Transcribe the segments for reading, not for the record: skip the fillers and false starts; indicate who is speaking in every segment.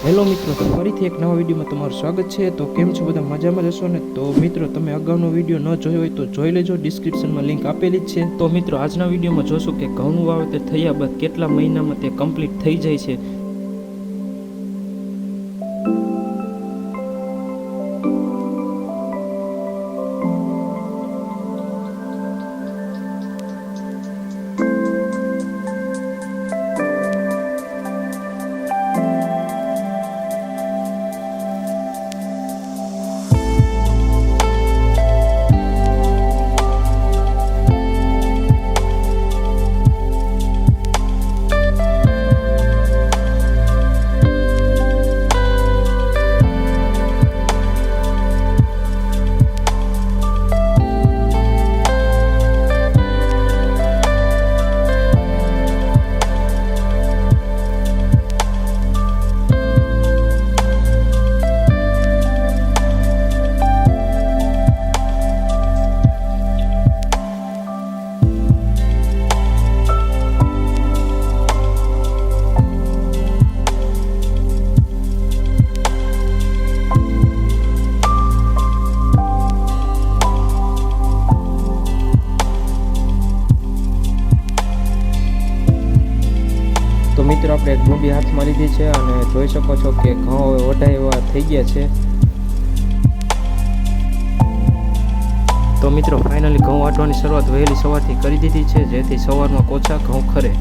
Speaker 1: Hello મિત્રો, તો ફરીથી એક નવા વિડીયોમાં તમારું સ્વાગત છે। તો કેમ છો બધા, મજામાં જશો ને? તો મિત્રો, તમે અગાઉનો વિડીયો ન જોયો હોય તો જોઈ લેજો, ડિસ્ક્રિપ્શનમાં લિંક આપેલી જ છે। તો મિત્રો, આજના વિડીયોમાં જોશું કે ઘઉંનું વાવેતર થયા બાદ કેટલા મહિનામાં તે કમ્પ્લીટ થઈ જાય છે। તો મિત્રો, આપણે એક ડુંડી હાથમાં લીધી છે અને જોઈ શકો છો કે ઘઉં હવે વઢાય એવા થઈ ગયા છે। તો મિત્રો, ફાઇનલી ઘઉં વાટવાની શરૂઆત વહેલી સવારથી કરી દીધી છે, જેથી સવારમાં કોચા ઘઉં ખરે।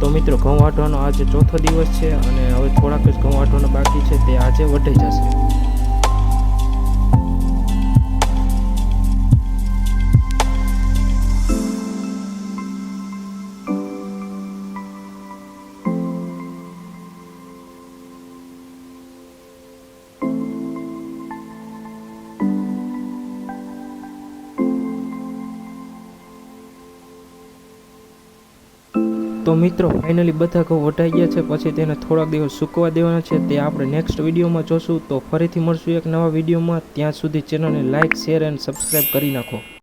Speaker 1: તો મિત્રો, ઘઉં વાટવાનો આજે ચોથો દિવસ છે અને હવે થોડાક જ ઘઉં વાટવાના બાકી છે, તે આજે વઢાઈ જશે। તો મિત્રો, ફાઇનલી બધા ઘઉં વઢાઈ ગયા છે, પછી તેને થોડાક દિવસ સૂકવા દેવાના છે, તે આપણે નેક્સ્ટ વિડીયોમાં જોશું। તો ફરીથી મળશું એક નવા વિડીયોમાં, ત્યાં સુધી ચેનલને લાઇક, શેર એન્ડ સબસ્ક્રાઈબ કરી નાખો।